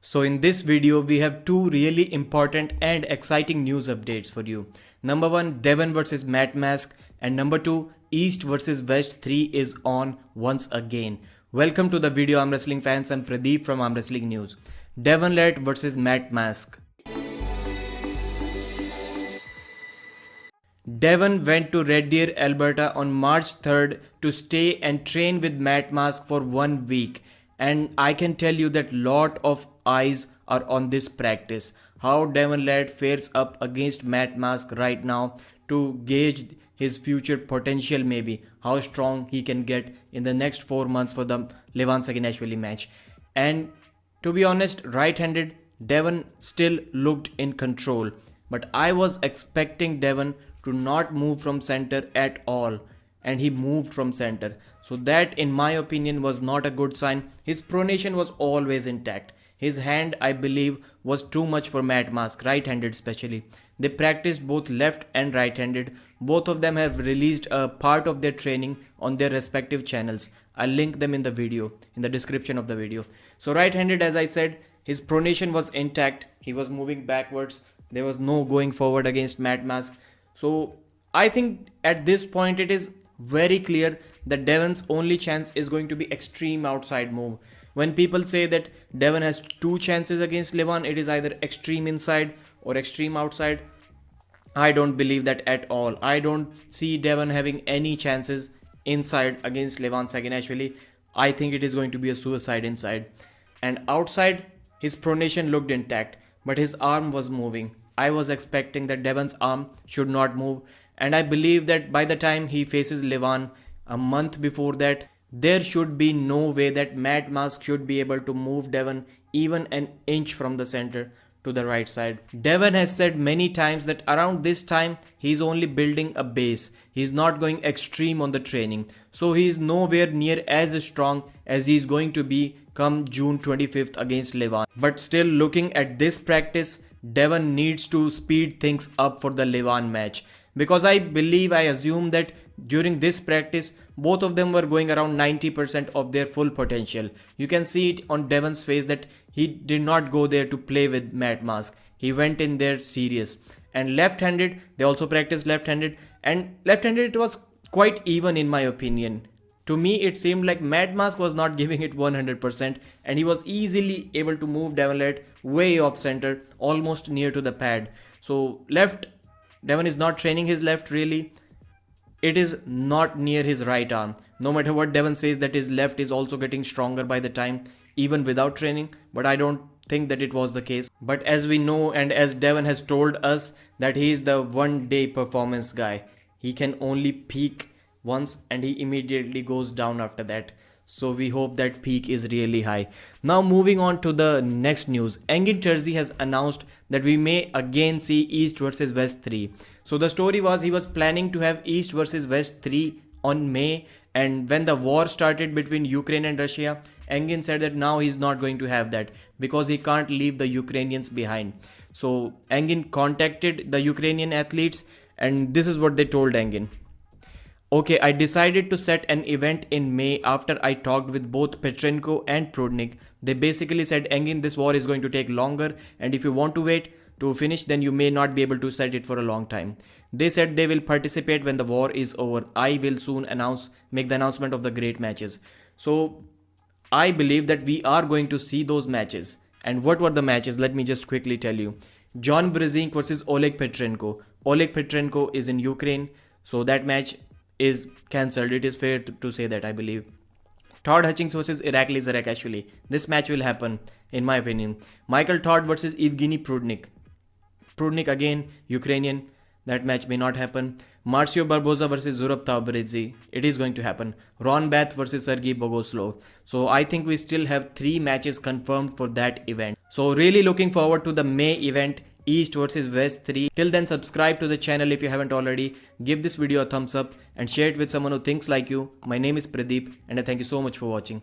So in this video, we have two really important and exciting news updates for you. Number one, Devon versus Matt Mask, and number two, East versus West 3 is on once again. Welcome to the video, Arm Wrestling fans. I'm Pradeep from Arm Wrestling News. Devon Larratt versus Matt Mask. Devon went to Red Deer, Alberta on March 3rd to stay and train with Matt Mask for 1 week. And I can tell you that lot of eyes are on this practice. How Devon Larratt fares up against Matt Mask right now to gauge his future potential, maybe how strong he can get in the next 4 months for the Levan Saginashvili match. And to be honest, right-handed, Devon still looked in control. But I was expecting Devon to not move from center at all, and he moved from center. So that, in my opinion, was not a good sign. His pronation was always intact. His hand, I believe, was too much for Matt Mask, right-handed especially. They practiced both left and right-handed. Both of them have released a part of their training on their respective channels. I'll link them in the video, in the description of the video. So right-handed, as I said, his pronation was intact. He was moving backwards. There was no going forward against Matt Mask. So I think at this point it is very clear that Devon's only chance is going to be extreme outside move. When people say that Devon has two chances against Levan, it is either extreme inside or extreme outside. I don't believe that at all. I don't see Devon having any chances inside against Levan Saginashvili. I think it is going to be a suicide inside. And outside, his pronation looked intact, but his arm was moving. I was expecting that Devon's arm should not move, and I believe that by the time he faces Levan a month before that, there should be no way that Matt Mask should be able to move Devon even an inch from the center to the right side. Devon has said many times that around this time he's only building a base. He's not going extreme on the training. So he is nowhere near as strong as he's going to be come June 25th against Levan. But still, looking at this practice, Devon needs to speed things up for the Levan match, because I assume that during this practice both of them were going around 90% of their full potential. You can see it on Devon's face that he did not go there to play with Matt Mask. He went in there serious. And left-handed, they also practiced left-handed, and left-handed it was quite even in my opinion. To me, it seemed like Matt Mask was not giving it 100%, and he was easily able to move Devon Larratt way off center, almost near to the pad. So left, Devon is not training his left really. It is not near his right arm. No matter what Devon says that his left is also getting stronger by the time, even without training, but I don't think that it was the case. But as we know, and as Devon has told us, that he is the one-day performance guy. He can only peak once and he immediately goes down after that. So we hope that peak is really high. Now moving on to the next news. Engin Terzi has announced that we may again see East versus West 3. So the story was he was planning to have East versus West 3 on May, and when the war started between Ukraine and Russia, Engin said that now he's not going to have that because he can't leave the Ukrainians behind. So Engin contacted the Ukrainian athletes, and this is what they told Engin. Okay, I decided to set an event in May after I talked with both Petrenko and Prudnik. They basically said, Engin, this war is going to take longer, and if you want to wait to finish, then you may not be able to set it for a long time. They said they will participate when the war is over. I will soon make the announcement of the great matches. So I believe that we are going to see those matches. And what were the matches? Let me just quickly tell you. John Brzezinski versus Oleg Petrenko. Oleg Petrenko is in Ukraine, so that match is cancelled. It is fair to say that, I believe. Todd Hutchings versus Irakli Zarakashvili. This match will happen, in my opinion. Michael Todd versus Evgeny Prudnik. Prudnik again, Ukrainian. That match may not happen. Marcio Barboza versus Zurab Tabaridze. It is going to happen. Ron Bath versus Sergei Bogoslov. So I think we still have 3 matches confirmed for that event. So really looking forward to the May event, East versus West 3. Till then, subscribe to the channel if you haven't already. Give this video a thumbs up and share it with someone who thinks like you. My name is Pradeep, and I thank you so much for watching.